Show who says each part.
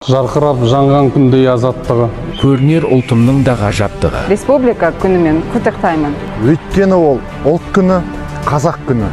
Speaker 1: Жарқырап жаңған күндей азаттығы.
Speaker 2: Көрінер ұлтымның да ғажаптығы.
Speaker 3: Республика күнімен құттықтаймын.
Speaker 4: Өйткені ол ұлт күні, қазақ күні.